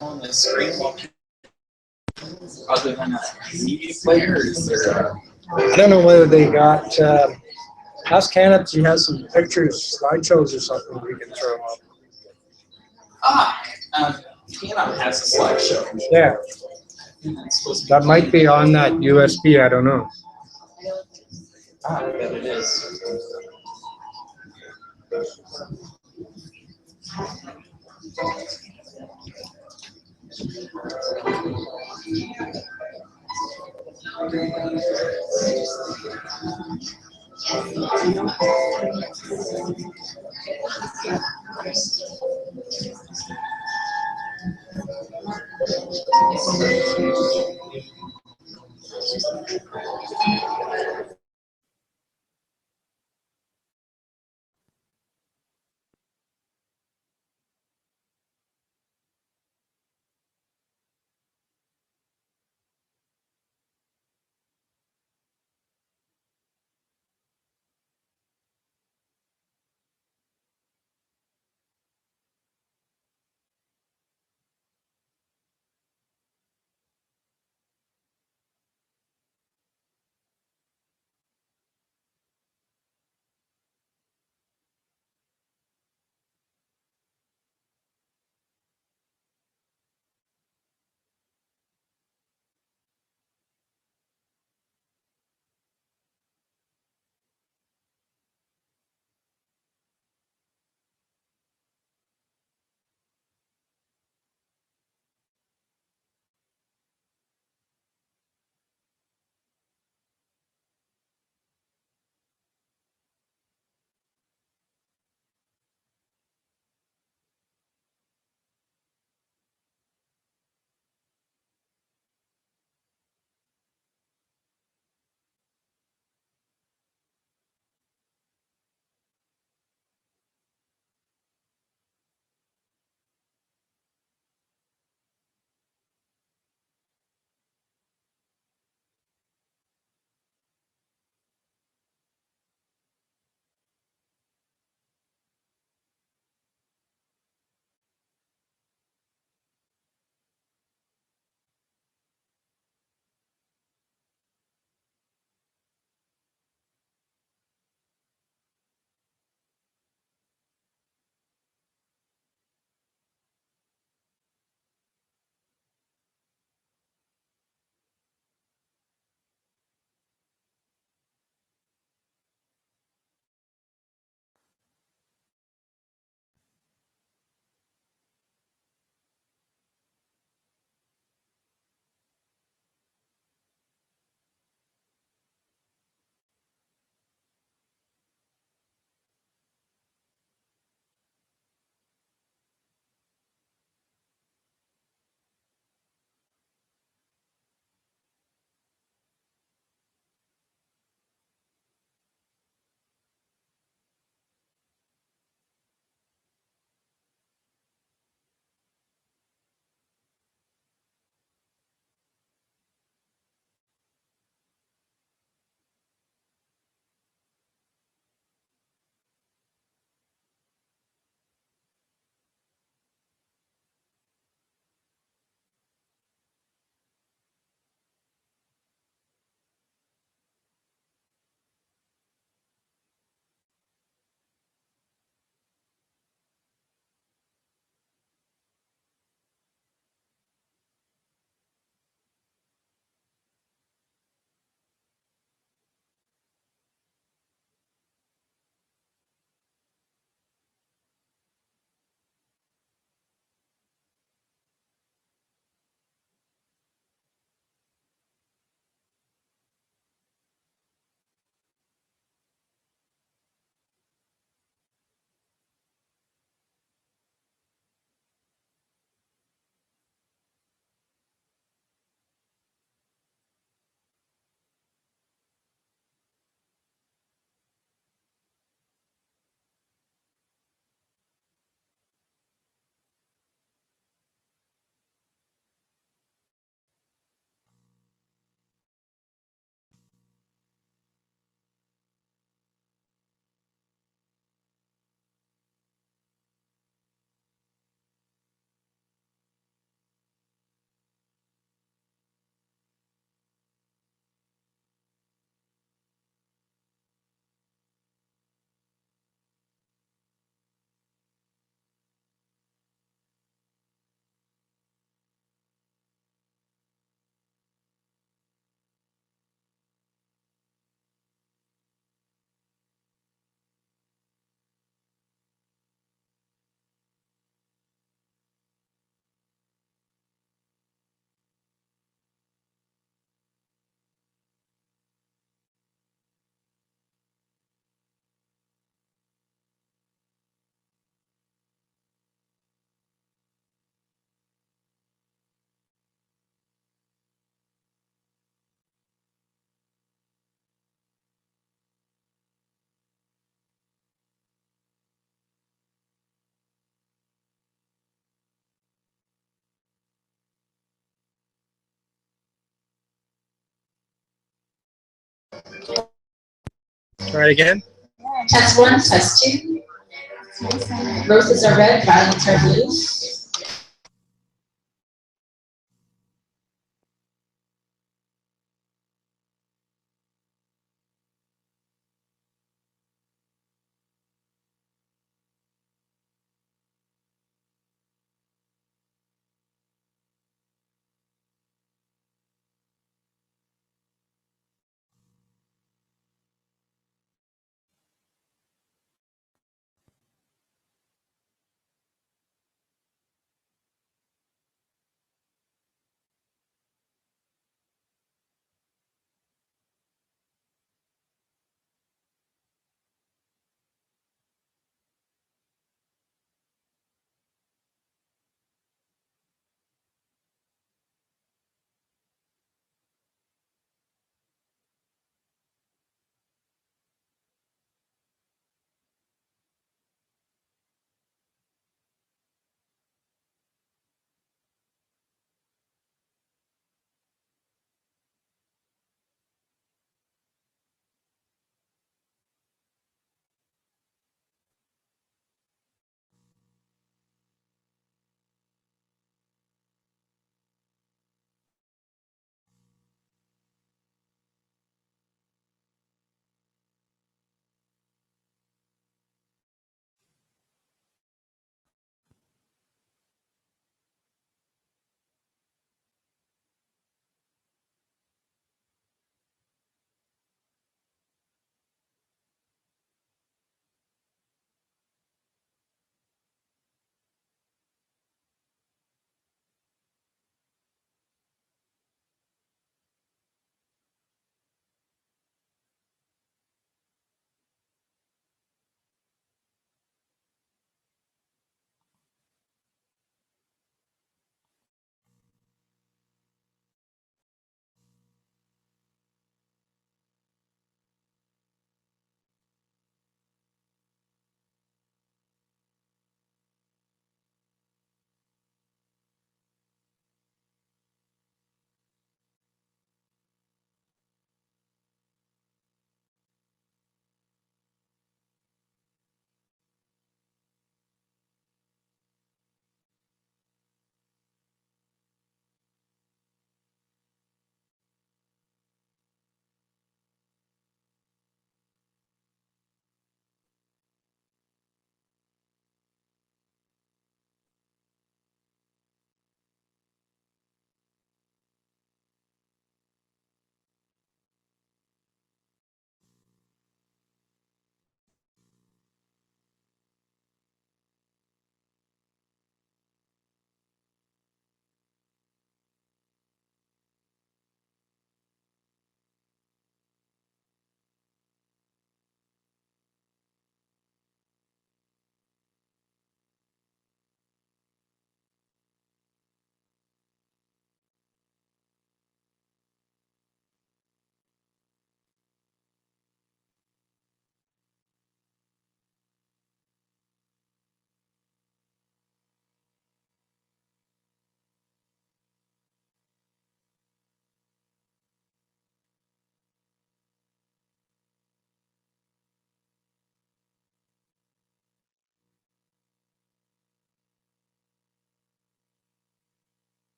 On the screen other than a media player? Is there I don't know whether they got. Ask Hannah if she has some pictures, slideshows, or something we can throw up. Hannah has a slideshow. Yeah, that might be on that USB. I don't know. I bet it is. Try it again. Test one, test two. Roses are red, violets are blue.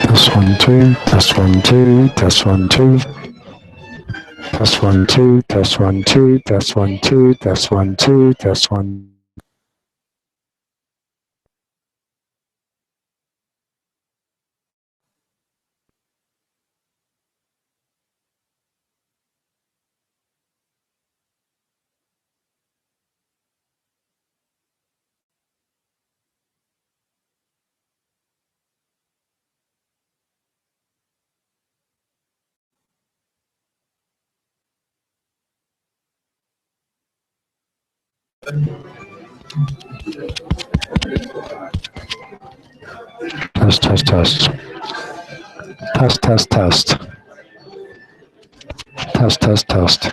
Test 1 2, test 1 2, test 1 2. Test 1 2, test 1 2, test 1 2, test 1 2, test 1. Test, test, test. Test, test, test. Test, test, test.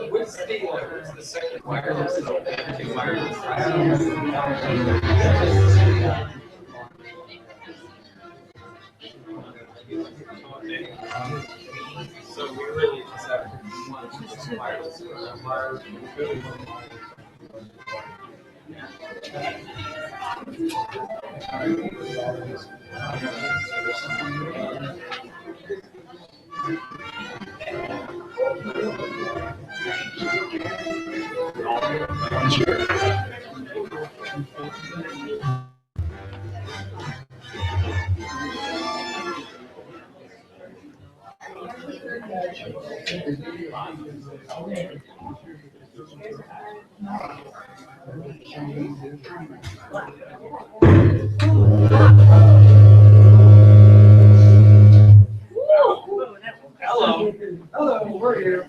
What's the second wireless? Two wireless. So we really just have one wireless. Hello. Hello, we're here.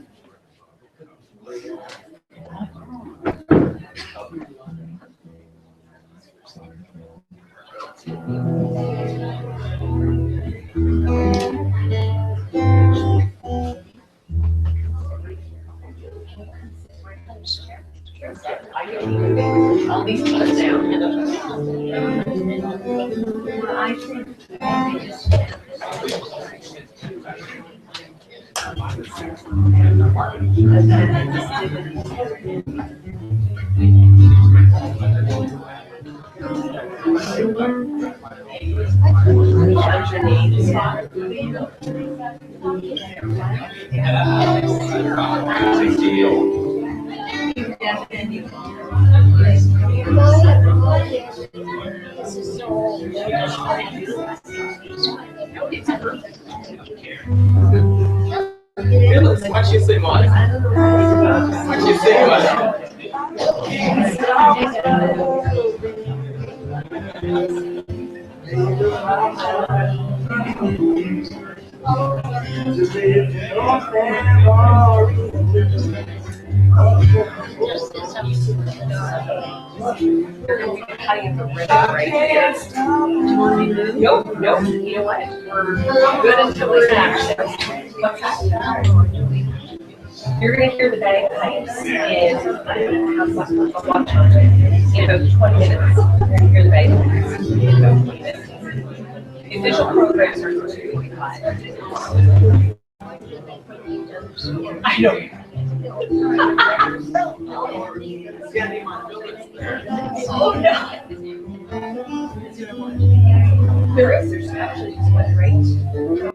All these put down. Big deal. It looks like What you say, Mom? What you say, Mom? Cutting the ribbon right here. Nope, nope. You know what? We're good until we finish. What's that? You're gonna hear the bag pipes in about 20 minutes. You're gonna hear the bag pipes in about 20 minutes. The official program starts at 2:45. I know. Oh no. There's actually just one right.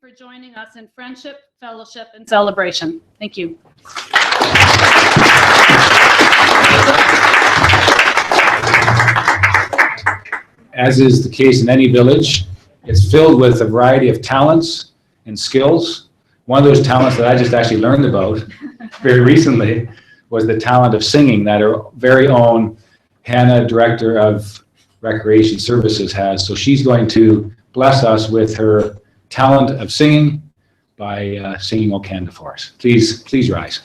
for joining us in friendship, fellowship, and celebration. Thank you. As is the case in any village, it's filled with a variety of talents and skills. One of those talents that I just actually learned about very recently was the talent of singing that our very own Hannah, Director of Recreation Services, has. So she's going to bless us with her talent of singing by singing O Canada for us. Please rise.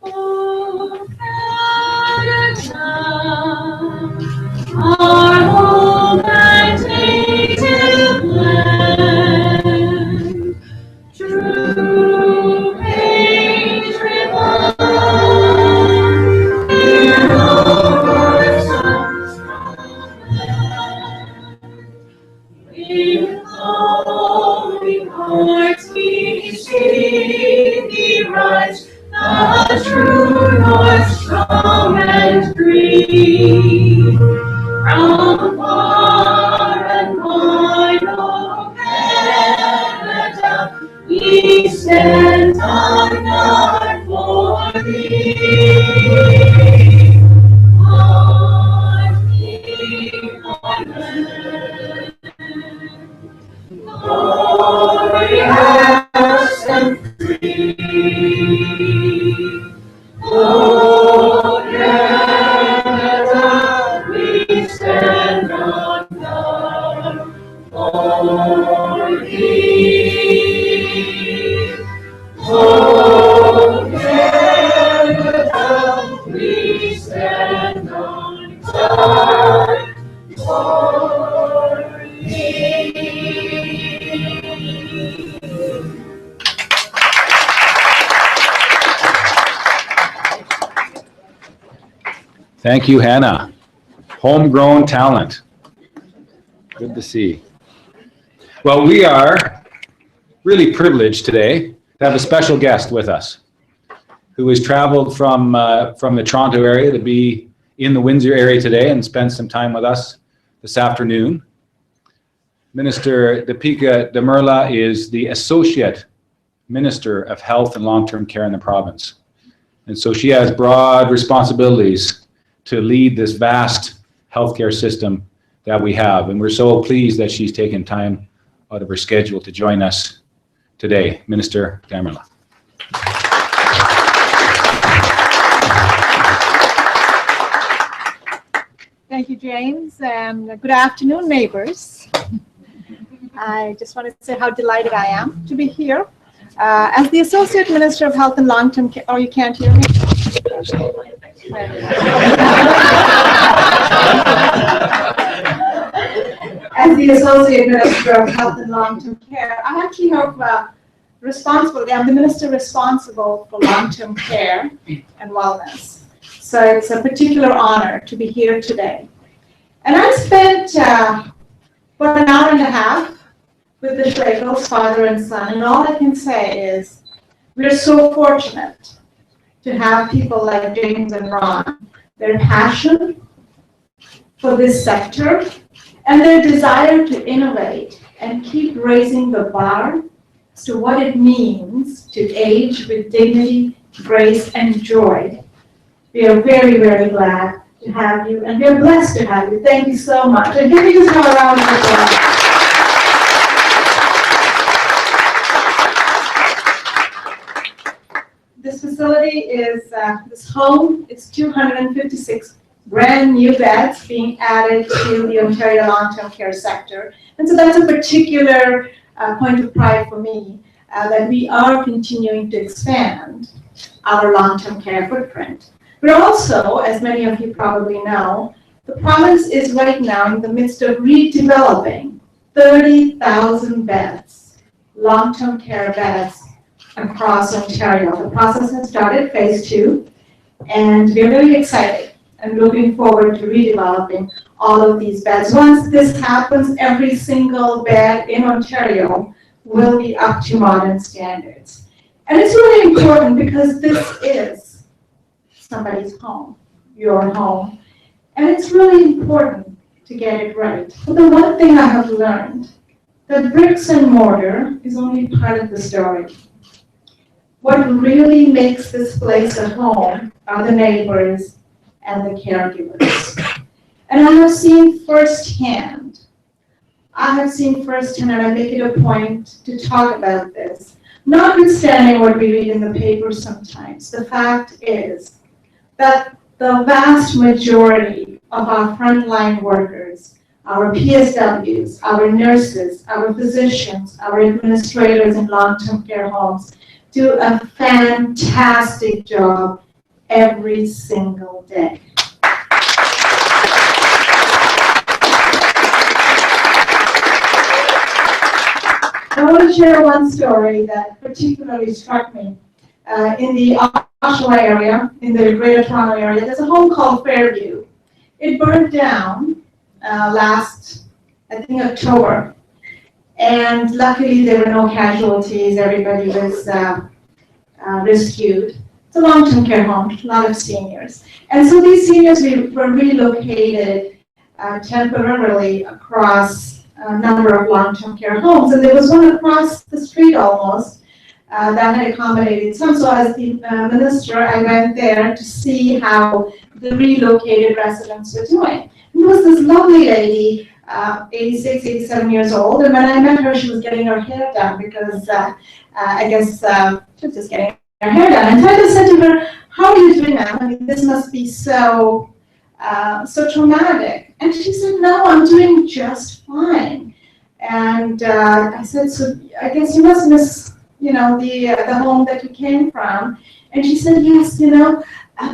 O Canada, our home and native land, true patriot born, hear our songs with glowing hearts we see thee rise. The true North strong and green, from far and wide, O Canada, we stand on guard for thee. Our King, our land, glorious and free. O Canada, we stand on guard for thee. O Canada, we stand on guard for thee. Thank you, Hannah. Homegrown talent. Good to see. Well, we are really privileged today to have a special guest with us who has traveled from the Toronto area to be in the Windsor area today and spend some time with us this afternoon. Minister Deepika Damerla is the Associate Minister of Health and Long-Term Care in the province. And so she has broad responsibilities to lead this vast healthcare system that we have. And we're so pleased that she's taken time out of her schedule to join us today. Minister Damerla. Thank you, James, and good afternoon, neighbors. I just wanted to say how delighted I am to be here. As the Associate Minister of Health and Long-Term Care, oh, you can't hear me? As the Associate Minister of Health and Long-Term Care, I actually have responsibility. I'm the minister responsible for long-term care and wellness. So it's a particular honor to be here today. And I spent about an hour and a half with the Schlegels, father and son, and all I can say is we're so fortunate to have people like James and Ron. Their passion for this sector and their desire to innovate and keep raising the bar as to what it means to age with dignity, grace, and joy. We are very, very glad to have you, and we're blessed to have you. Thank you so much. And can we just have a round of applause? This facility is, this home is 256 brand new beds being added to the Ontario long-term care sector. And so that's a particular point of pride for me, that we are continuing to expand our long-term care footprint. But also, as many of you probably know, the province is right now in the midst of redeveloping 30,000 beds, long-term care beds across Ontario. The process has started, phase 2, and we're really excited and looking forward to redeveloping all of these beds. Once this happens, every single bed in Ontario will be up to modern standards. And it's really important because this is somebody's home, your home. And it's really important to get it right. But the one thing I have learned, that bricks and mortar is only part of the story. What really makes this place a home are the neighbors and the caregivers. And I have seen firsthand, and I make it a point to talk about this, notwithstanding what we read in the paper sometimes. The fact is that the vast majority of our frontline workers, our PSWs, our nurses, our physicians, our administrators in long-term care homes, do a fantastic job every single day. I want to share one story that particularly struck me. In the Oshawa area, in the Greater Toronto area, there's a home called Fairview. It burned down last, I think, October. And luckily, there were no casualties. Everybody was rescued. It's a long-term care home, a lot of seniors. And so these seniors were relocated temporarily across a number of long-term care homes. And there was one across the street almost that had accommodated some. So as the minister, I went there to see how the relocated residents were doing. And there was this lovely lady, 86, 87 years old, and when I met her, she was getting her hair done because I guess she was just getting her hair done. And I just said to her, "How are you doing now? I mean, this must be so traumatic." And she said, "No, I'm doing just fine." And I said, "So I guess you must miss, the home that you came from." And she said, "Yes,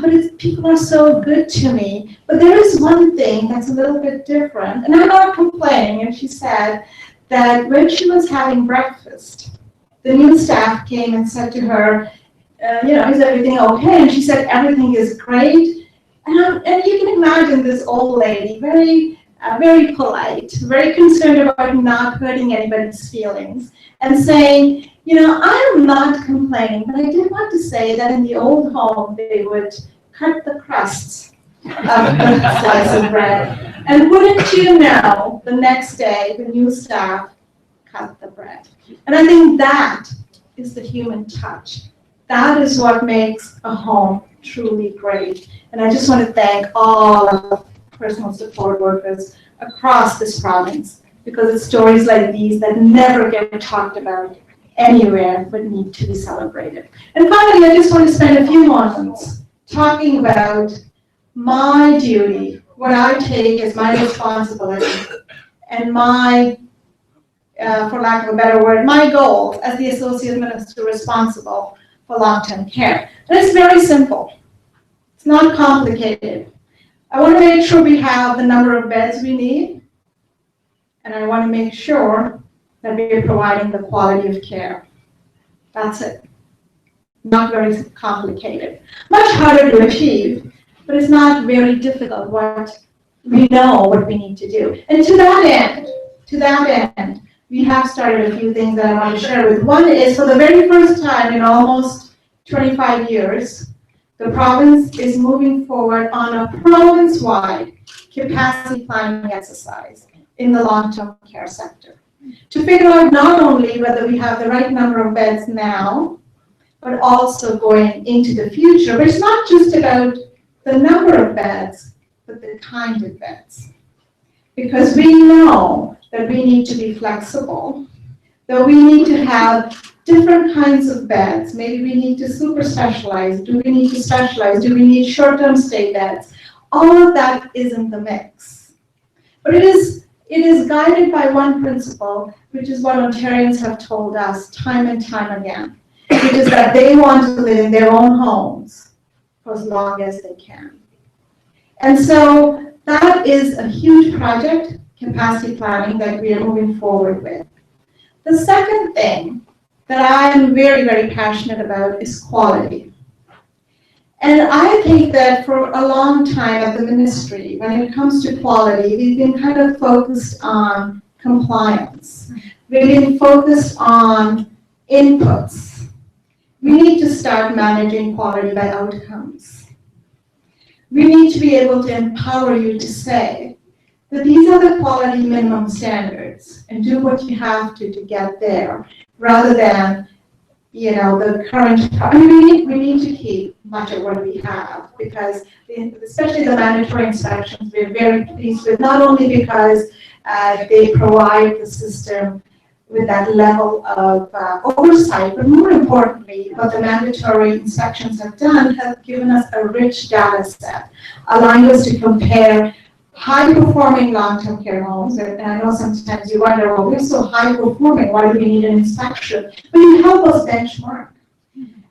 but people are so good to me. But there is one thing that's a little bit different, and I'm not complaining." And she said that when she was having breakfast, the new staff came and said to her, "Is everything okay?" And she said, "Everything is great." And you can imagine this old lady, very, very polite, very concerned about not hurting anybody's feelings, and saying, "I am not complaining, but I did want to say that in the old home, they would cut the crusts of the slice of bread. And wouldn't you know, the next day, the new staff cut the bread." And I think that is the human touch. That is what makes a home truly great. And I just want to thank all of the personal support workers across this province, because it's stories like these that never get talked about anywhere but need to be celebrated. And finally, I just want to spend a few moments talking about my duty, what I take as my responsibility, and my, for lack of a better word, my goal as the Associate Minister responsible for long-term care. And it's very simple. It's not complicated. I want to make sure we have the number of beds we need, and I want to make sure that we are providing the quality of care. That's it. Not very complicated. Much harder to achieve, but it's not very difficult. We know what we need to do. And to that end, we have started a few things that I want to share with. One is, for the very first time in almost 25 years, the province is moving forward on a province-wide capacity planning exercise in the long-term care sector, to figure out not only whether we have the right number of beds now, but also going into the future. But it's not just about the number of beds, but the kind of beds. Because we know that we need to be flexible, that we need to have different kinds of beds. Maybe we need to super specialize. Do we need to specialize? Do we need short-term stay beds? All of that is in the mix. But it is guided by one principle, which is what Ontarians have told us time and time again, which is that they want to live in their own homes for as long as they can. And so that is a huge project, capacity planning, that we are moving forward with. The second thing that I'm very, very passionate about is quality. And I think that for a long time at the ministry, when it comes to quality, we've been kind of focused on compliance. We've been focused on inputs. We need to start managing quality by outcomes. we need to be able to empower you to say that these are the quality minimum standards and do what you have to get there, rather than, the current, we need to keep much of what we have, because especially the mandatory inspections, we're very pleased with, not only because they provide the system with that level of oversight, but more importantly, what the mandatory inspections have done have given us a rich data set, allowing us to compare high-performing long-term care homes. And I know sometimes you wonder, well, we're so high-performing, why do we need an inspection? But you help us benchmark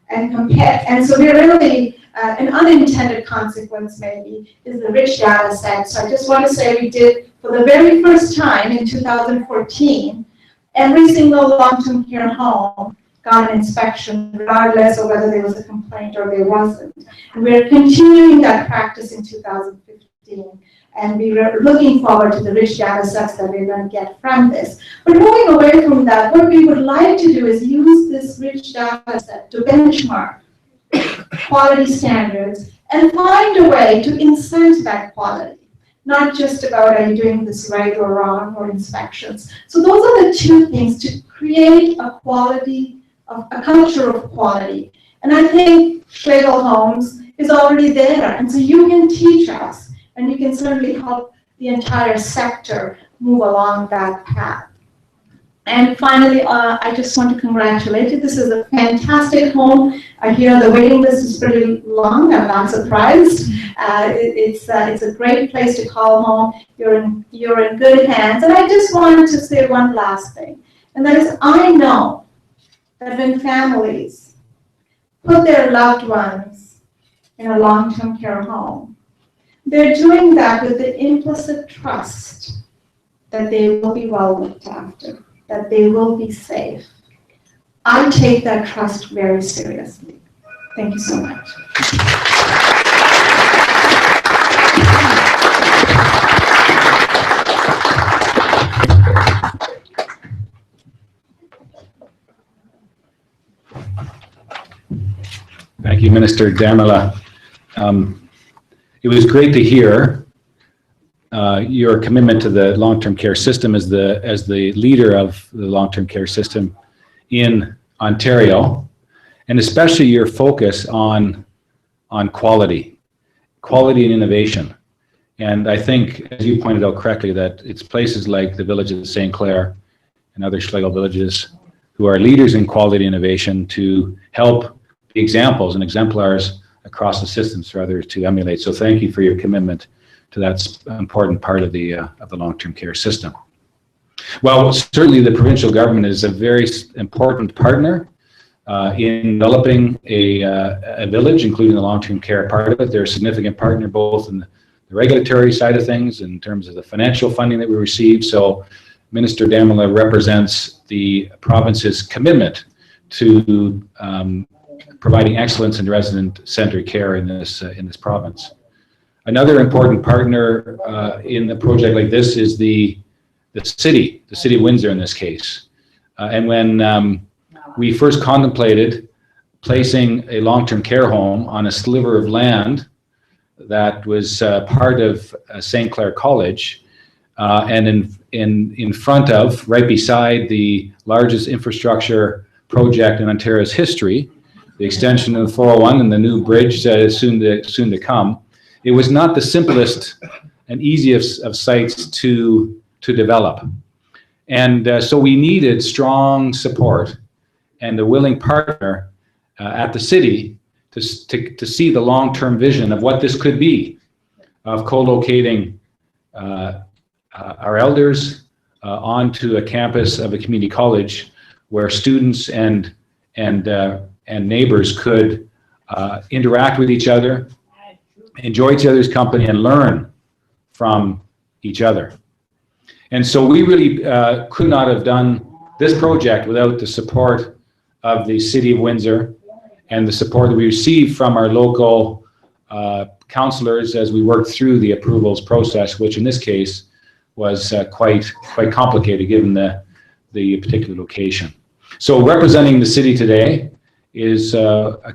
and compare. And so we're really, an unintended consequence maybe is the rich data set. So I just want to say we did, for the very first time in 2014, every single long-term care home got an inspection, regardless of whether there was a complaint or there wasn't. And we're continuing that practice in 2015. And we were looking forward to the rich data sets that we're going to get from this. But moving away from that, what we would like to do is use this rich data set to benchmark quality standards and find a way to incent that quality. Not just about, are you doing this right or wrong, or inspections. So those are the two things to create a culture of quality. And I think Schlegel Homes is already there. And so you can teach us, and you can certainly help the entire sector move along that path. And finally, I just want to congratulate you. This is a fantastic home. I hear the waiting list is pretty long. I'm not surprised. It's a great place to call home. You're in good hands. And I just wanted to say one last thing, and that is, I know that when families put their loved ones in a long-term care home, they're doing that with the implicit trust that they will be well looked after, that they will be safe. I take that trust very seriously. Thank you so much. Thank you, Minister Damala. It was great to hear your commitment to the long-term care system as the leader of the long-term care system in Ontario, and especially your focus on quality and innovation. And I think, as you pointed out correctly, that it's places like the village of St. Clair and other Schlegel villages who are leaders in quality innovation to help be examples and exemplars across the systems for others to emulate. So thank you for your commitment to that important part of the long-term care system. Well, certainly the provincial government is a very important partner in developing a village, including the long-term care part of it. They're a significant partner both in the regulatory side of things, in terms of the financial funding that we receive. So Minister Damala represents the province's commitment to providing excellence in resident-centered care in this province. Another important partner in a project like this is the city of Windsor in this case. And when we first contemplated placing a long-term care home on a sliver of land that was part of St. Clair College, and in front of, right beside the largest infrastructure project in Ontario's history, the extension of the 401 and the new bridge that is soon to come, it was not the simplest and easiest of sites to develop. And so we needed strong support and a willing partner at the city to see the long-term vision of what this could be, of co-locating our elders onto a campus of a community college where students and neighbors could interact with each other, enjoy each other's company, and learn from each other. And so we really could not have done this project without the support of the City of Windsor and the support that we received from our local councillors as we worked through the approvals process, which in this case was quite complicated given the particular location. So representing the city today is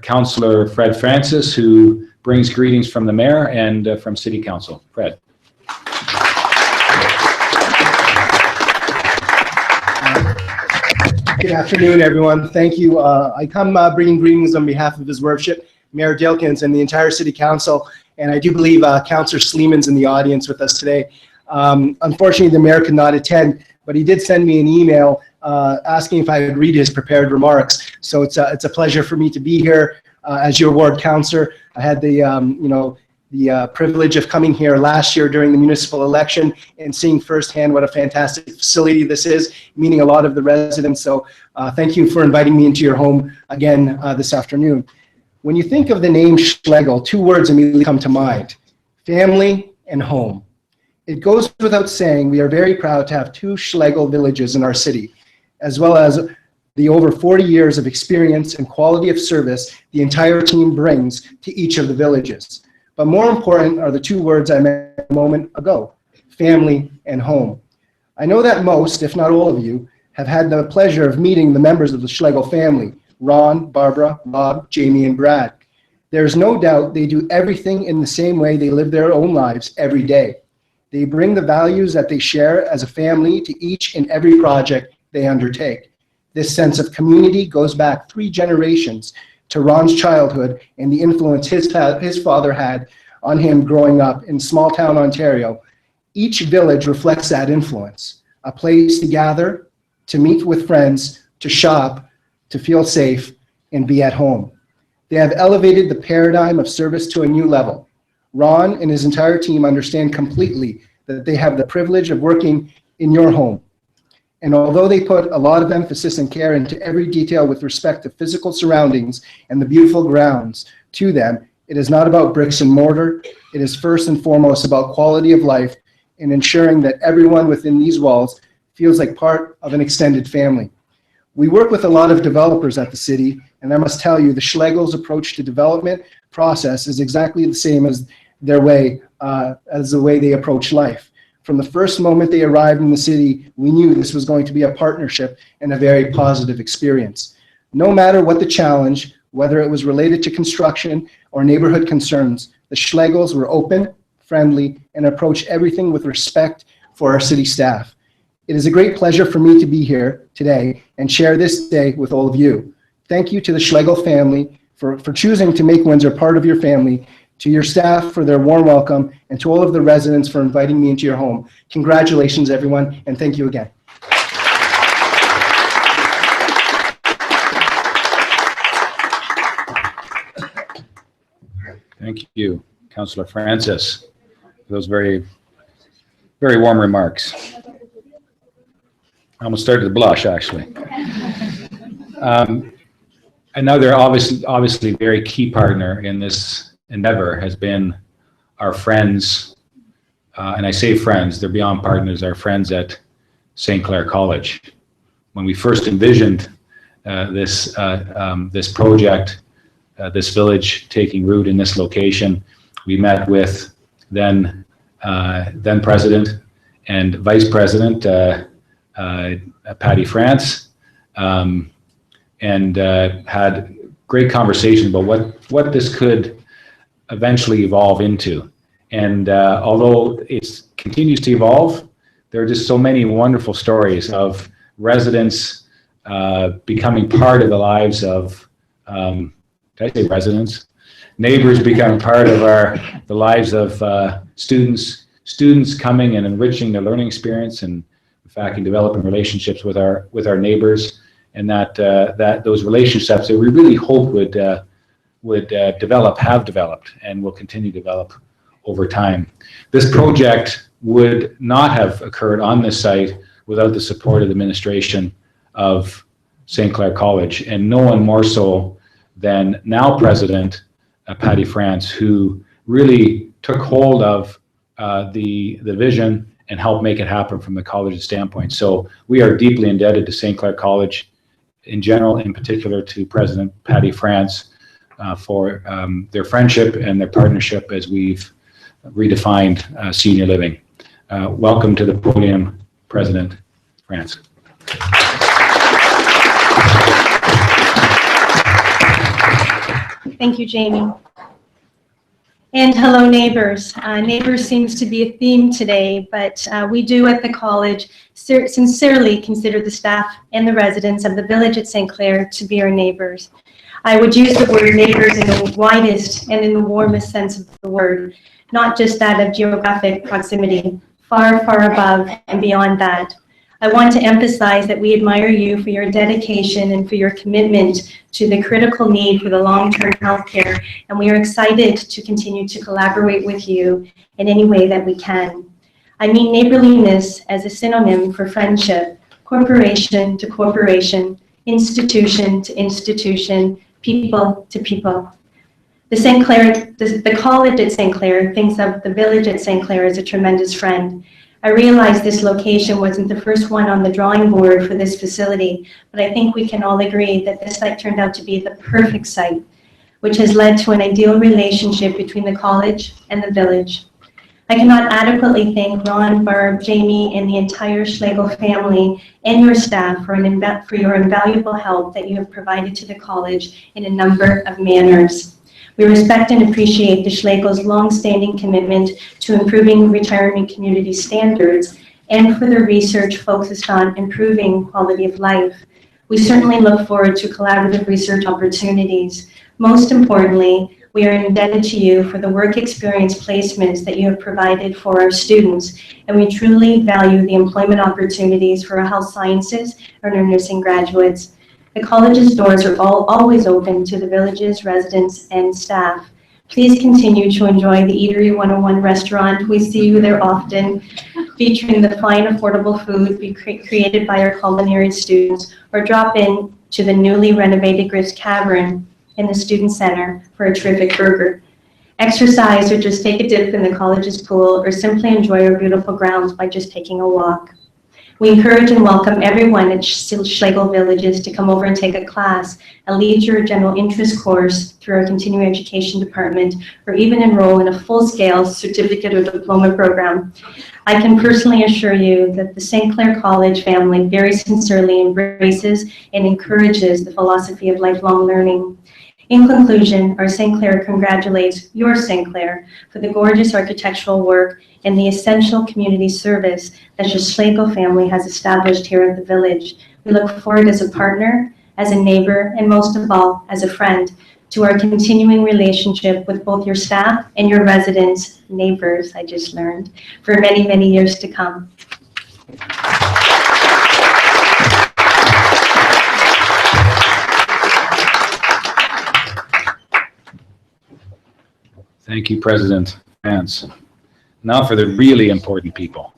Councillor Fred Francis, who brings greetings from the mayor and from City Council. Fred. Good afternoon, everyone. Thank you. I come bringing greetings on behalf of His Worship, Mayor Dilkins, and the entire City Council. And I do believe Councillor Sleeman's in the audience with us today. Unfortunately, the mayor could not attend, but he did send me an email asking if I would read his prepared remarks. So it's a pleasure for me to be here as your ward councillor. I had the privilege of coming here last year during the municipal election and seeing firsthand what a fantastic facility this is, meeting a lot of the residents. So thank you for inviting me into your home again this afternoon. When you think of the name Schlegel, two words immediately come to mind: family and home. It goes without saying we are very proud to have two Schlegel villages in our city, as well as the over 40 years of experience and quality of service the entire team brings to each of the villages. But more important are the two words I mentioned a moment ago: family and home. I know that most, if not all of you, have had the pleasure of meeting the members of the Schlegel family: Ron, Barbara, Bob, Jamie, and Brad. There's no doubt they do everything in the same way they live their own lives every day. They bring the values that they share as a family to each and every project they undertake. This sense of community goes back 3 generations to Ron's childhood and the influence his father had on him growing up in small town Ontario. Each village reflects that influence: a place to gather, to meet with friends, to shop, to feel safe, and be at home. They have elevated the paradigm of service to a new level. Ron and his entire team understand completely that they have the privilege of working in your home. And although they put a lot of emphasis and care into every detail with respect to physical surroundings and the beautiful grounds to them, it is not about bricks and mortar. It is first and foremost about quality of life and ensuring that everyone within these walls feels like part of an extended family. We work with a lot of developers at the city, and I must tell you, the Schlegel's approach to development process is exactly the same as the way they approach life. From the first moment they arrived in the city, we knew this was going to be a partnership and a very positive experience. No matter what the challenge, whether it was related to construction or neighborhood concerns, the Schlegels were open, friendly, and approached everything with respect for our city staff. It is a great pleasure for me to be here today and share this day with all of you. Thank you to the Schlegel family for choosing to make Windsor part of your family, to your staff for their warm welcome, and to all of the residents for inviting me into your home. Congratulations, everyone, and thank you again. Thank you, Councillor Francis, for those very, very warm remarks. I almost started to blush, actually. Another obviously very key partner in this endeavor has been our friends, and I say friends, they're beyond partners, our friends at St. Clair College. When we first envisioned this project, this village taking root in this location, we met with then President and Vice President Patty France, and had great conversation about what this could eventually evolve into. And although it continues to evolve, there are just so many wonderful stories of residents becoming part of the lives of, did I say residents? Neighbors becoming part of the lives of students coming and enriching their learning experience, and in fact, in developing relationships with our neighbors, and that those relationships that we really hope would develop, have developed, and will continue to develop over time. This project would not have occurred on this site without the support of the administration of St. Clair College, and no one more so than now President Patty France, who really took hold of the vision and helped make it happen from the college's standpoint. So we are deeply indebted to St. Clair College in general, in particular to President Patty France for their friendship and their partnership as we've redefined senior living. Welcome to the podium, President France. Thank you, Jamie. And hello, neighbors. Neighbors seems to be a theme today, but we do at the college sincerely consider the staff and the residents of the village at St. Clair to be our neighbors. I would use the word neighbors in the widest and in the warmest sense of the word, not just that of geographic proximity, far, far above and beyond that. I want to emphasize that we admire you for your dedication and for your commitment to the critical need for the long-term health care, and we are excited to continue to collaborate with you in any way that we can. I mean neighborliness as a synonym for friendship, corporation to corporation, institution to institution, people to people. The college at St. Clair thinks of the village at St. Clair as a tremendous friend. I realize this location wasn't the first one on the drawing board for this facility, but I think we can all agree that this site turned out to be the perfect site, which has led to an ideal relationship between the college and the village. I cannot adequately thank Ron, Barb, Jamie, and the entire Schlegel family and your staff for your invaluable help that you have provided to the college in a number of manners. We respect and appreciate the Schlegel's long-standing commitment to improving retirement community standards and for their research focused on improving quality of life. We certainly look forward to collaborative research opportunities. Most importantly, we are indebted to you for the work experience placements that you have provided for our students, and we truly value the employment opportunities for our health sciences and our nursing graduates. The college's doors are always open to the village's residents and staff. Please continue to enjoy the Eatery 101 restaurant. We see you there often, featuring the fine, affordable food created by our culinary students, or drop in to the newly renovated Griff's Cavern in the Student Center for a terrific burger. Exercise or just take a dip in the college's pool, or simply enjoy our beautiful grounds by just taking a walk. We encourage and welcome everyone at Schlegel Villages to come over and take a class, a lead your general interest course through our continuing education department, or even enroll in a full-scale certificate or diploma program. I can personally assure you that the St. Clair College family very sincerely embraces and encourages the philosophy of lifelong learning. In conclusion, our St. Clair congratulates your St. Clair for the gorgeous architectural work and the essential community service that the Schlegel family has established here at the village. We look forward as a partner, as a neighbor, and most of all, as a friend, to our continuing relationship with both your staff and your residents, neighbors, I just learned, for many, many years to come. Thank you, President Vance. Now for the really important people.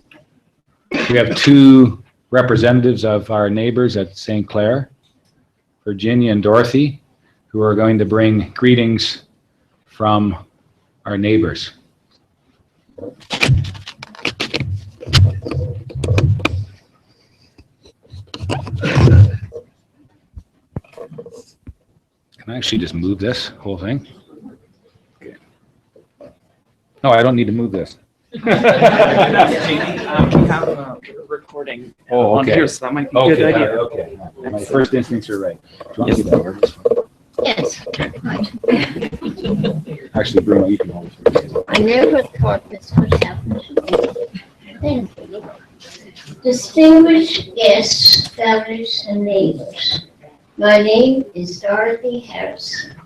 We have two representatives of our neighbors at St. Clair, Virginia and Dorothy, who are going to bring greetings from our neighbors. Can I actually just move this whole thing? Okay. No, I don't need to move this. We have a recording on here, so that might be a good idea. Okay. My first instincts are right. Do you want me to do that? Yes. Actually, Bruno, you can hold it. I never thought this would happen to me. Thank you. Distinguished guests, families, and neighbors, my name is Dorothy Harrison,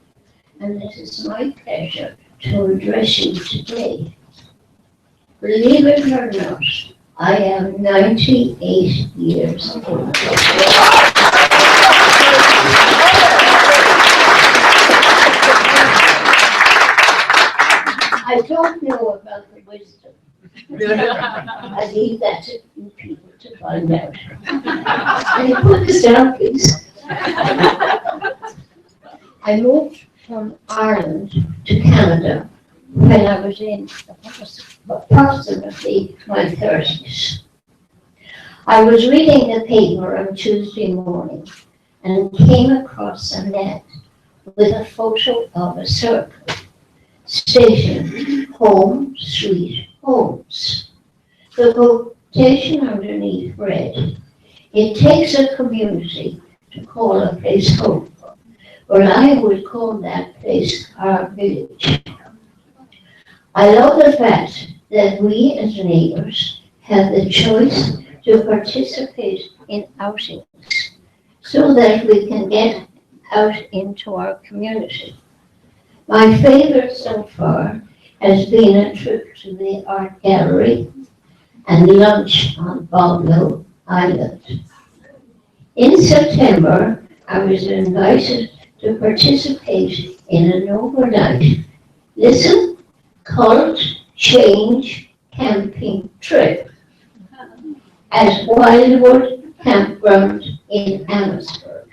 and it is my pleasure to address you today. Believe it or not, I am 98 years old. I don't know about the wisdom. I leave that to you people to find out. Can you put this down, please? I moved from Ireland to Canada when I was in approximately my 30s. I was reading the paper on Tuesday morning and came across a net with a photo of a circle stating home sweet homes. The quotation underneath read, "It takes a community to call a place home, but I would call that place our village." I love the fact that we as neighbors have the choice to participate in outings so that we can get out into our community. My favorite so far has been a trip to the art gallery and lunch on Bonneville Island. In September, I was invited to participate in an overnight, listen, cult change camping trip at Wildwood Campground in Amherstburg.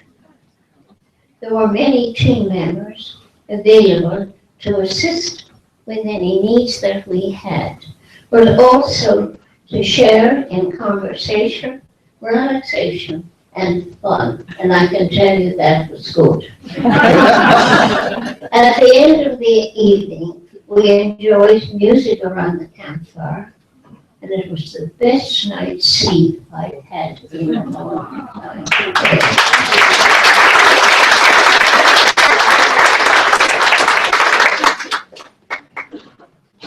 There were many team members available to assist with any needs that we had, but also to share in conversation, relaxation, and fun. And I can tell you that was good. At the end of the evening, we enjoyed music around the campfire, and it was the best night's sleep I've had in a long time.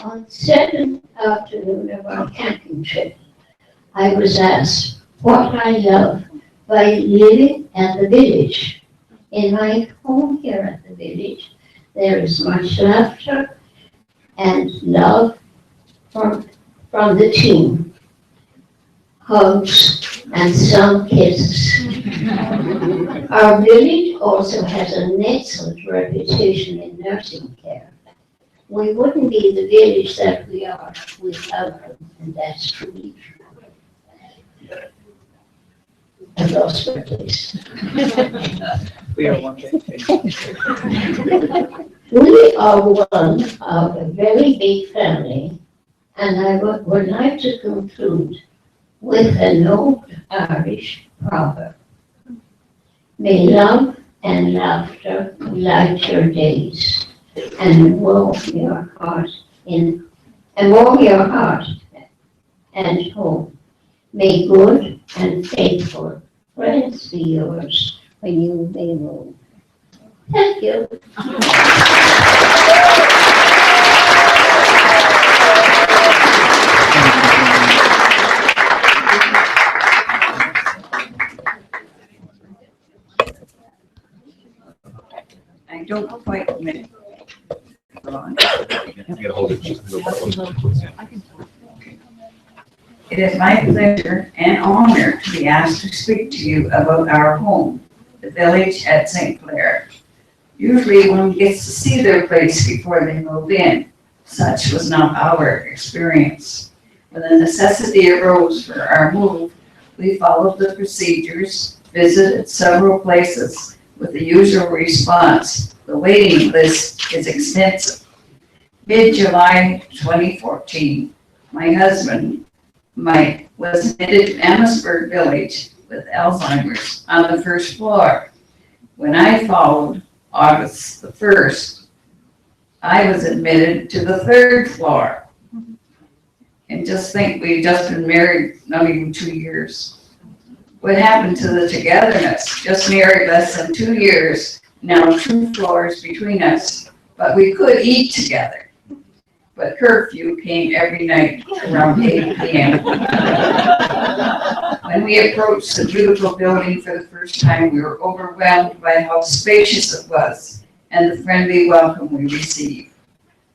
On the second afternoon of our camping trip, I was asked what I love by living at the village. In my home here at the village, there is much laughter and love from the team, hugs and some kisses. Our village also has an excellent reputation in nursing care. We wouldn't be the village that we are without them, and that's truly true. I lost my place. We are one big We are one of a very big family, and I would like to conclude with an old Irish proverb. May love and laughter light your days, and warm your heart and home. May good and faithful friends be yours when you may roam. Thank you. I don't quite admit. It is my pleasure and honor to be asked to speak to you about our home, the village at St. Clair. Usually one gets to see their place before they move in. Such was not our experience. When the necessity arose for our move, we followed the procedures, visited several places with the usual response. The waiting list is extensive. Mid-July 2014, my husband, Mike, was admitted to Amherstburg Village with Alzheimer's on the first floor. When I followed, August the 1st, I was admitted to the third floor. And just think, we've just been married not even 2 years. What happened to the togetherness? Just married less than 2 years, now 2 floors between us, but we could eat together. But curfew came every night around 8 p.m. When we approached the beautiful building for the first time, we were overwhelmed by how spacious it was and the friendly welcome we received.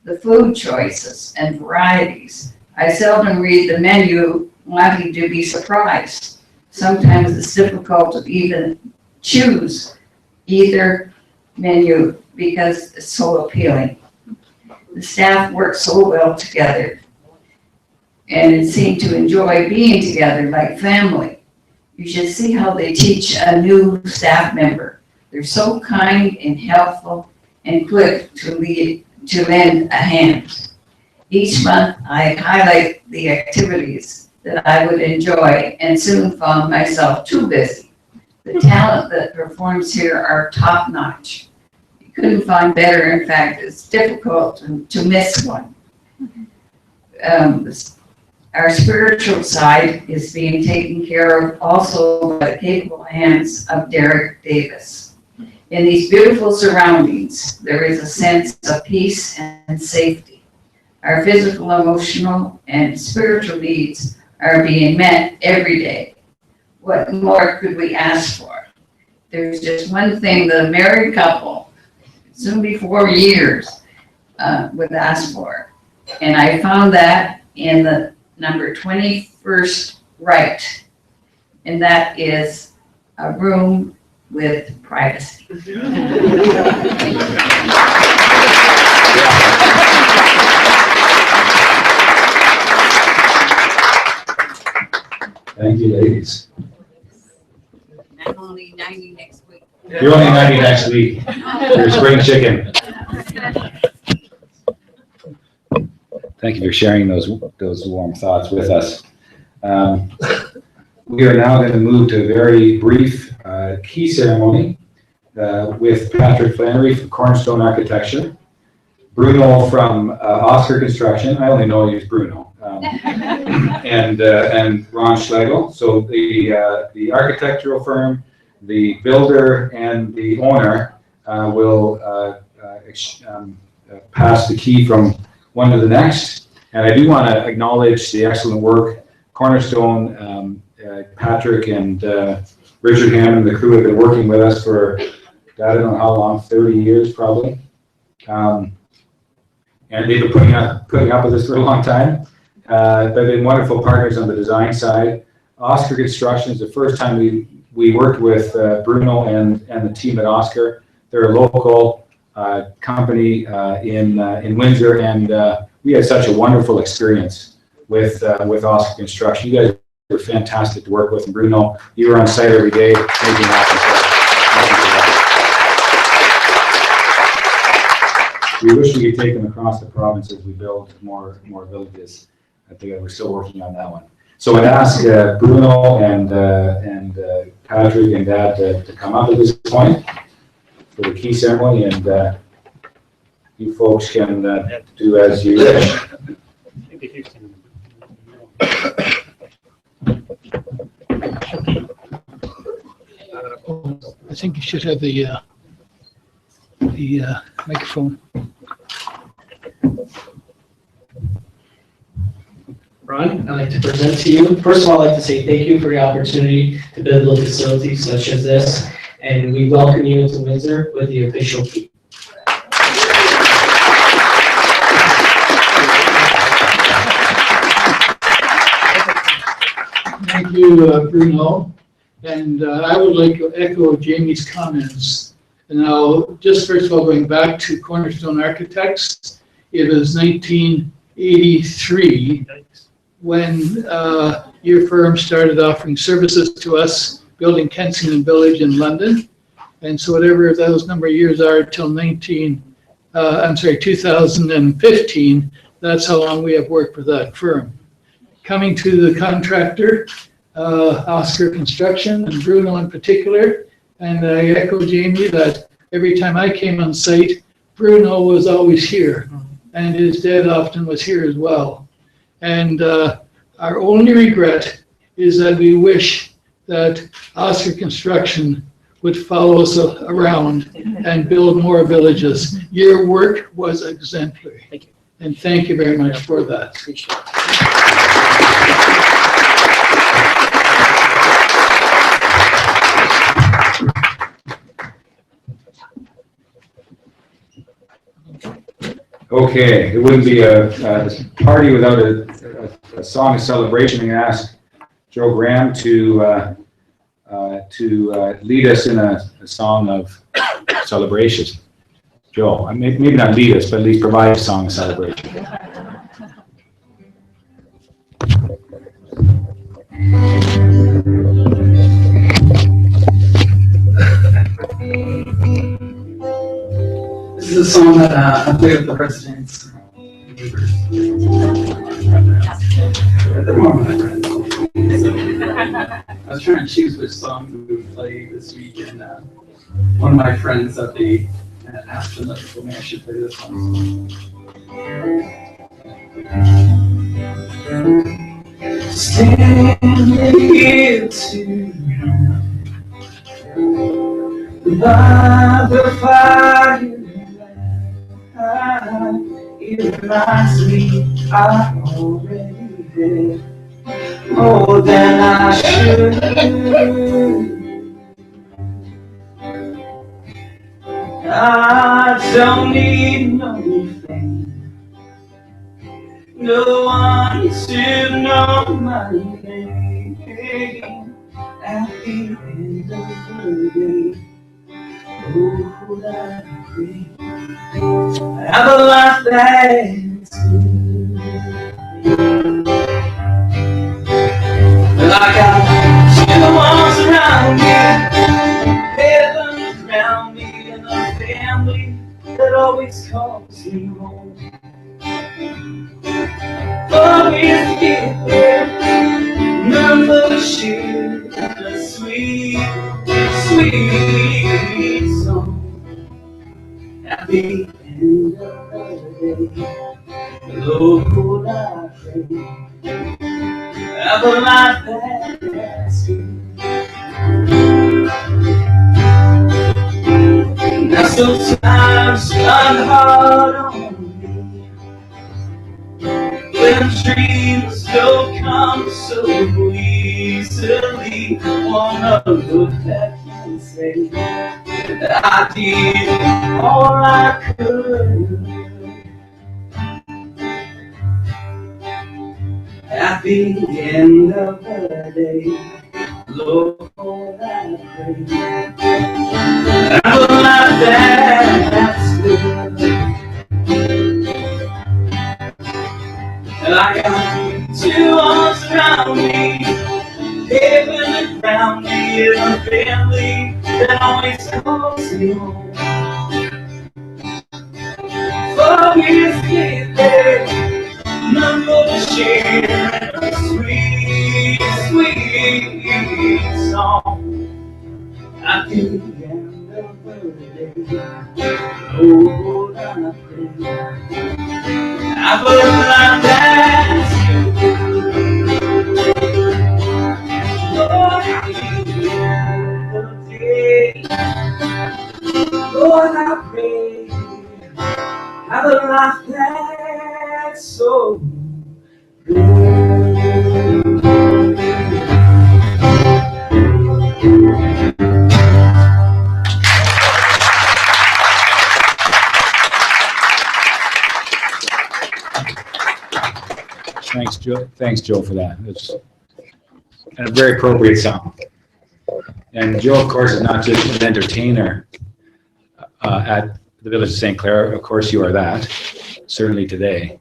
The food choices and varieties. I seldom read the menu wanting to be surprised. Sometimes it's difficult to even choose either menu because it's so appealing. The staff worked so well together, and it seemed to enjoy being together like family. You should see how they teach a new staff member. They're so kind and helpful and quick to lend a hand. Each month, I highlight the activities that I would enjoy and soon found myself too busy. The talent that performs here are top-notch. Couldn't find better. In fact, it's difficult to miss one. Our spiritual side is being taken care of also by the capable hands of Derek Davis. In these beautiful surroundings, there is a sense of peace and safety. Our physical, emotional, and spiritual needs are being met every day. What more could we ask for? There's just one thing the married couple, soon be 4 years, would ask for. And I found that in the number 21st right. And that is a room with privacy. Thank you, ladies. I'm only 90 next week. You're only 90 next week. You're spring chicken. Thank you for sharing those warm thoughts with us. We are now going to move to a very brief key ceremony with Patrick Flannery from Cornerstone Architecture, Bruno from Oscar Construction. I only know you as Bruno. And Ron Schlegel. So the architectural firm, the builder, and the owner will pass the key from one to the next. And I do want to acknowledge the excellent work Cornerstone, Patrick and Richard Hammond, the crew have been working with us for, I don't know how long, 30 years probably. And they've been putting up with us for a long time. They've been wonderful partners on the design side. Oscar Construction is the first time we worked with Bruno and the team at Oscar. They're a local company in Windsor, and we had such a wonderful experience with Oscar Construction. You guys were fantastic to work with, and Bruno, you were on site every day making it happen. We wish we could take them across the province as we build more villages. I think we're still working on that one. So I'd ask Bruno and Patrick and Dad to come up at this point for the key ceremony, and you folks can do as you wish. I think you should have the microphone. Ron, I'd like to present to you. First of all, I'd like to say thank you for the opportunity to build a facility such as this, and we welcome you into Windsor with the official key. Thank you, Bruno. And I would like to echo Jamie's comments. And now, just first of all, going back to Cornerstone Architects, it was 1983 when your firm started offering services to us, building Kensington Village in London. And so whatever those number of years are till 2015, that's how long we have worked with that firm. Coming to the contractor, Oscar Construction, and Bruno in particular, and I echo Jamie that every time I came on site, Bruno was always here, and his dad often was here as well. And our only regret is that we wish that Oscar Construction would follow us around and build more villages. Your work was exemplary. Thank you. And thank you very much for that. Appreciate it. Okay, it wouldn't be a party without a song of celebration. I'm going to ask Joe Graham to lead us in a song of celebration. Joe, maybe not lead us, but at least provide a song of celebration. This is a song that I play with the residents. I was trying to choose which song we would play this week, and one of my friends that they asked them that I should play this one. Standing here tonight by the fire, it reminds me I already did more than I should. I don't need no fame, no one to know my name. At the end of the day, oh, that I pray, I have a life that's good. Well, I got two walls around me, heaven around me, and a family that always calls me home. But we get there, none of the shit, a sweet, sweet song. At the end of the day, Lord, I pray, have a life that's good. Now sometimes I'm hard on me, when dreams don't come so easily. Wanna look back and say that I did all I could. At the end of the day, Lord, I pray, have a life that's good. And I got two arms around me, heaven around me, and a family that always calls me home. For we get there, none but a share and a sweet, sweet song. At the end of the day, oh, I pray, have a life that's good. Lord, at the end of the day, Lord, I pray, have a life that's so good. Thanks, Joe, for that. It's a very appropriate song. And Joe, of course, is not just an entertainer at the Village of St. Clair. Of course, you are that, certainly today.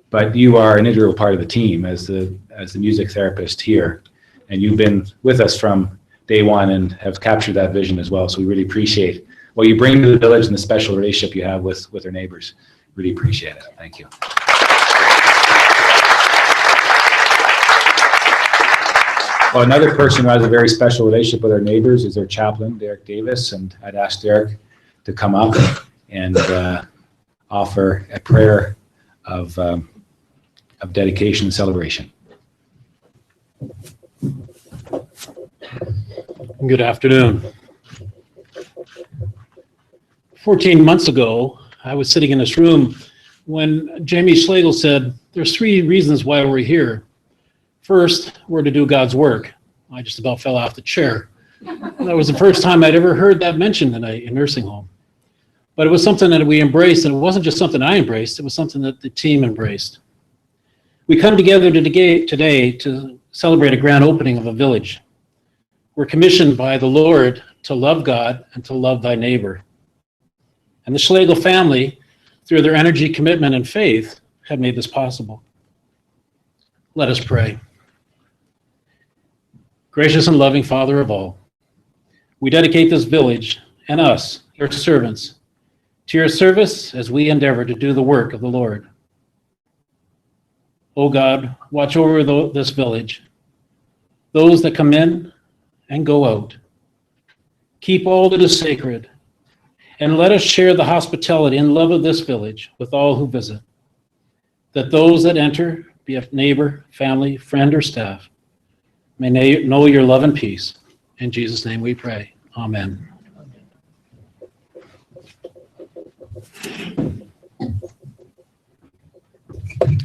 But you are an integral part of the team as the music therapist here. And you've been with us from day one and have captured that vision as well. So we really appreciate what you bring to the village and the special relationship you have with our neighbors. Really appreciate it. Thank you. Well, another person who has a very special relationship with our neighbors is our chaplain, Derek Davis, and I'd ask Derek to come up and offer a prayer of dedication and celebration. Good afternoon. 14 months ago, I was sitting in this room when Jamie Schlegel said, "There's 3 reasons why we're here. First, we're to do God's work." I just about fell off the chair. That was the first time I'd ever heard that mentioned in a nursing home. But it was something that we embraced, and it wasn't just something I embraced, it was something that the team embraced. We come together today to celebrate a grand opening of a village. We're commissioned by the Lord to love God and to love thy neighbor. And the Schlegel family, through their energy, commitment, and faith, have made this possible. Let us pray. Gracious and loving Father of all, we dedicate this village and us, your servants, to your service as we endeavor to do the work of the Lord. O God, watch over this village, those that come in and go out. Keep all that is sacred, and let us share the hospitality and love of this village with all who visit, that those that enter, be it neighbor, family, friend, or staff, may know your love and peace. In Jesus' name we pray. Amen.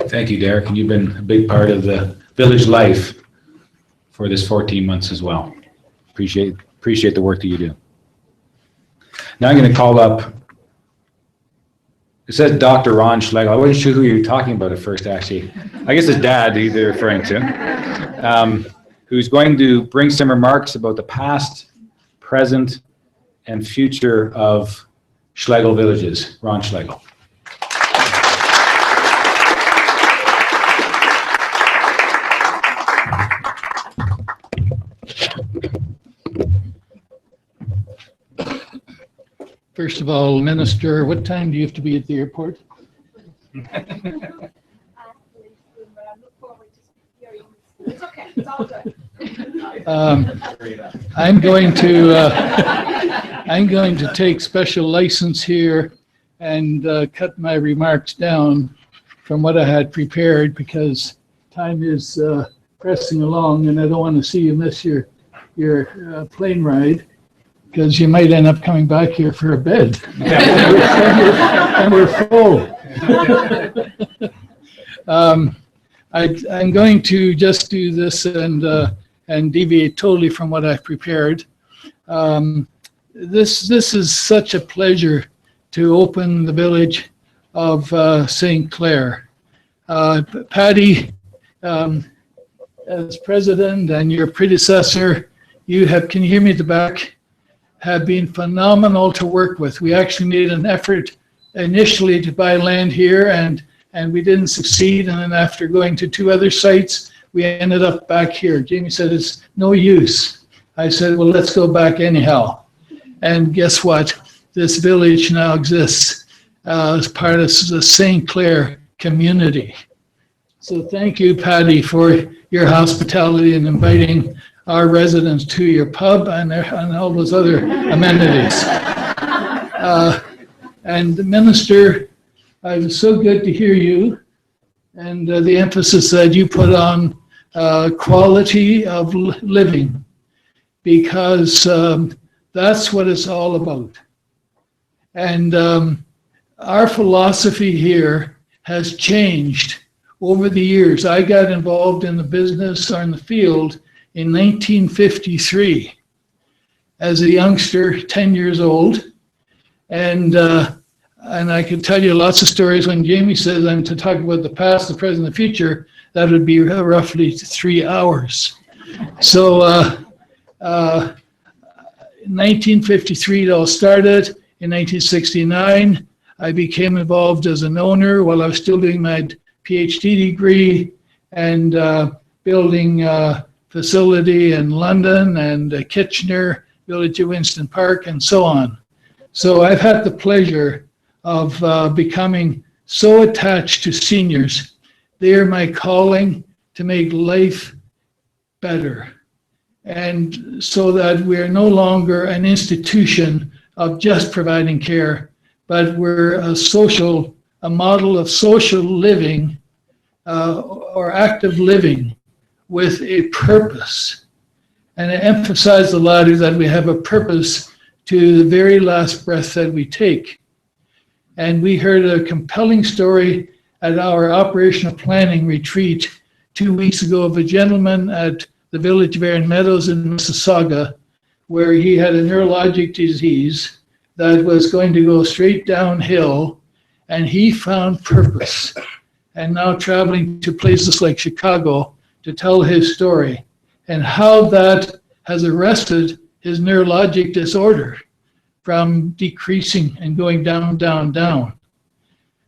Thank you, Derek, and you've been a big part of the village life for this 14 months as well. Appreciate the work that you do. Now I'm going to call up, it says Dr. Ron Schlegel. I wasn't sure who you were talking about at first, actually. I guess his dad who they're referring to, who's going to bring some remarks about the past, present, and future of Schlegel villages. Ron Schlegel. First of all, Minister, what time do you have to be at the airport? It's okay, it's all good. I'm going to take special license here and cut my remarks down from what I had prepared because time is pressing along and I don't want to see you miss your plane ride because you might end up coming back here for a bed. And we're full. I'm going to just do this and deviate totally from what I've prepared. This is such a pleasure to open the village of St. Clair. Patty, as president and your predecessor, can you hear me at the back? Have been phenomenal to work with. We actually made an effort initially to buy land here and we didn't succeed. And then after going to 2 other sites, we ended up back here. Jamie said, it's no use. I said, well, let's go back anyhow. And guess what? This village now exists as part of the St. Clair community. So thank you, Patty, for your hospitality and inviting our residents to your pub and all those other amenities. And the Minister, it was so good to hear you and the emphasis that you put on quality of living because that's what it's all about. And our philosophy here has changed over the years. I got involved in the business or in the field in 1953 as a youngster, 10 years old. And I could tell you lots of stories. When Jamie says I'm to talk about the past, the present, the future, that would be roughly 3 hours. So in 1953 it all started. In 1969, I became involved as an owner while I was still doing my PhD degree and building facility in London and Kitchener, Village of Winston Park, and so on. So I've had the pleasure of becoming so attached to seniors. They are my calling to make life better. And so that we're no longer an institution of just providing care, but we're a model of social living or active living with a purpose. And I emphasize a lot that we have a purpose to the very last breath that we take. And we heard a compelling story at our operational planning retreat 2 weeks ago of a gentleman at the village of Erin Meadows in Mississauga, where he had a neurologic disease that was going to go straight downhill, and he found purpose. And now traveling to places like Chicago to tell his story and how that has arrested his neurologic disorder from decreasing and going down, down, down.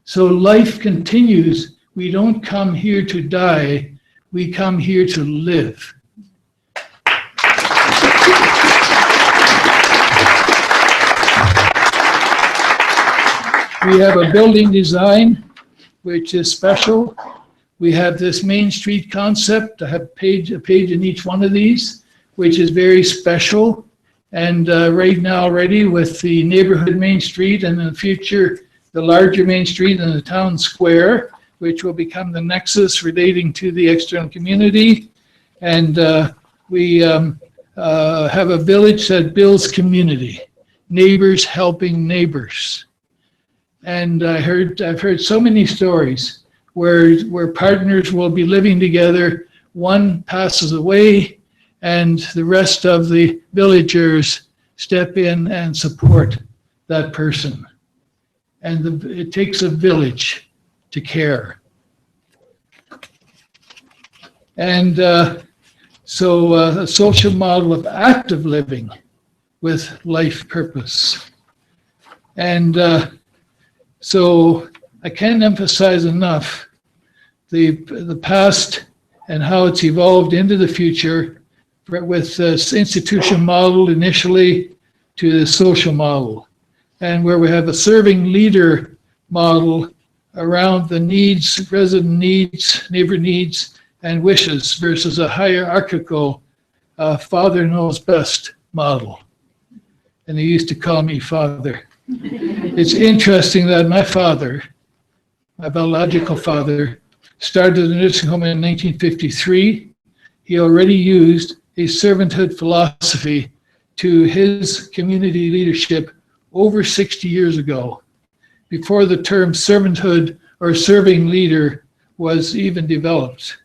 So life continues. We don't come here to die. We come here to live. We have a building design which is special. We have this Main Street concept. I have a page in each one of these, which is very special. And right now already with the neighborhood Main Street and in the future, the larger Main Street and the town square, which will become the nexus relating to the external community. And we have a village that builds community, neighbors helping neighbors. And I've heard so many stories where partners will be living together. One passes away, and the rest of the villagers step in and support that person. And it takes a village to care. And so a social model of active living with life purpose. And so I can't emphasize enough the past and how it's evolved into the future with this institution model initially to the social model, and where we have a serving leader model around the needs, resident needs, neighbor needs, and wishes versus a hierarchical father knows best model. And they used to call me father. It's interesting that my father, my biological father, started the nursing home in 1953. He already used a servanthood philosophy to his community leadership over 60 years ago, before the term servanthood or serving leader was even developed.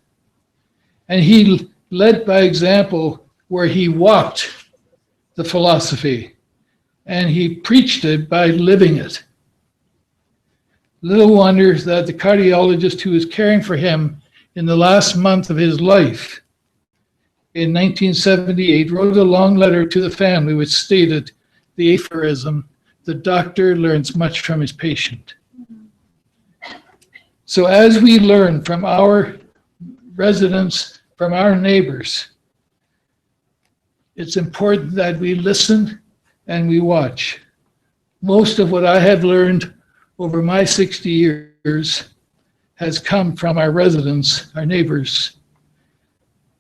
And he led by example where he walked the philosophy and he preached it by living it. Little wonder that the cardiologist who was caring for him in the last month of his life in 1978 wrote a long letter to the family which stated the aphorism, "The doctor learns much from his patient." So as we learn from our residents, from our neighbors, it's important that we listen and we watch. Most of what I have learned over my 60 years has come from our residents, our neighbors,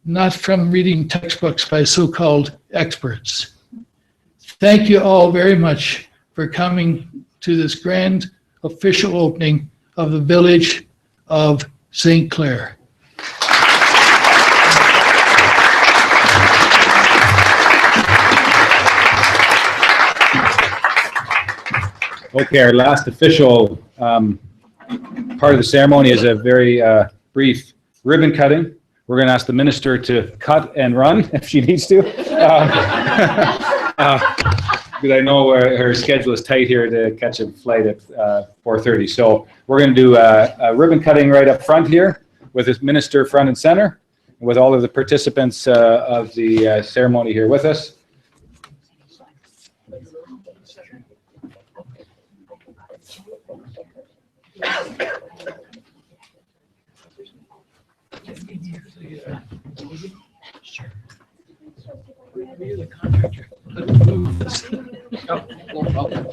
not from reading textbooks by so-called experts. Thank you all very much for coming to this grand official opening of the village of St. Clair. Okay, our last official part of the ceremony is a very brief ribbon cutting. We're going to ask the minister to cut and run if she needs to. Because I know her schedule is tight here to catch a flight at 4:30. So we're going to do a ribbon cutting right up front here with the minister front and center, with all of the participants of the ceremony here with us. Sure. You're the contractor. No problem.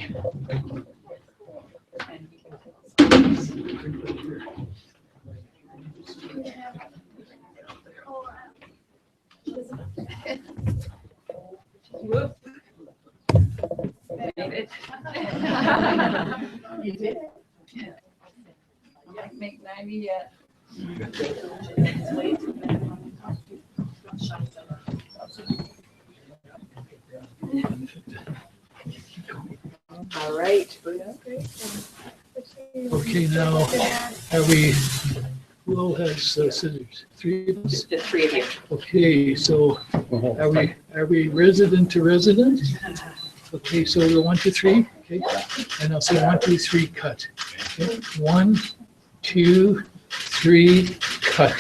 You did it? Yeah. You can't make 90 yet. All right. Okay, now, are we, who all has scissors? Three of us? The three of you. Okay, so are we resident to resident? Okay, so the 1, 2, 3, okay, and I'll say 1, 2, 3, cut. Okay. 1, 2, 3, cut.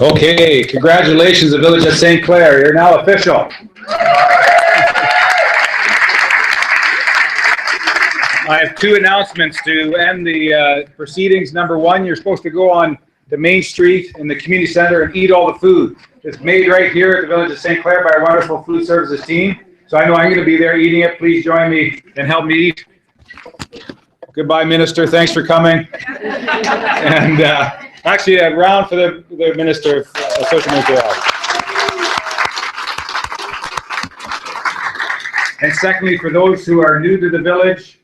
Okay, congratulations, the village of St. Clair. You're now official. I have two announcements to end the proceedings. Number one, you're supposed to go on the main street in the community center and eat all the food. It's made right here at the village of St. Clair by our wonderful food services team. So I know I'm going to be there eating it. Please join me and help me eat. Goodbye, Minister. Thanks for coming. And actually, a round for the Minister of Social Minister. And secondly, for those who are new to the village,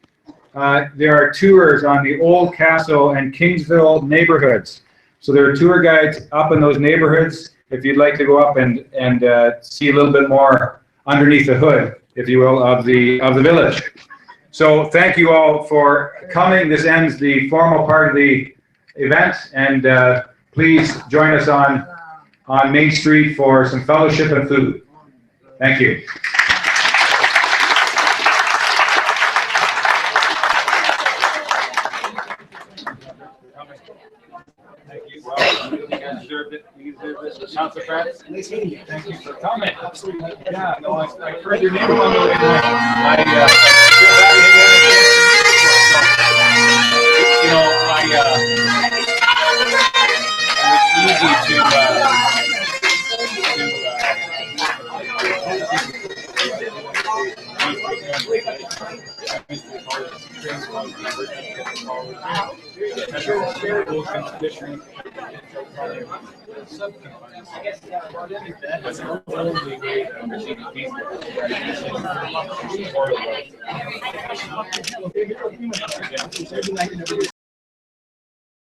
there are tours on the Old Castle and Kingsville neighborhoods. So there are tour guides up in those neighborhoods if you'd like to go up and see a little bit more underneath the hood, if you will, of the village. So thank you all for coming. This ends the formal part of the event, and please join us on Main Street for some fellowship and food. Thank you. Thank you. Well, you guys deserved it. You deserved this. Councilor Pratt, nice meeting you. Thank you for coming. Absolutely. Yeah, no, I heard your name on the way. I feel bad you know, it was easy to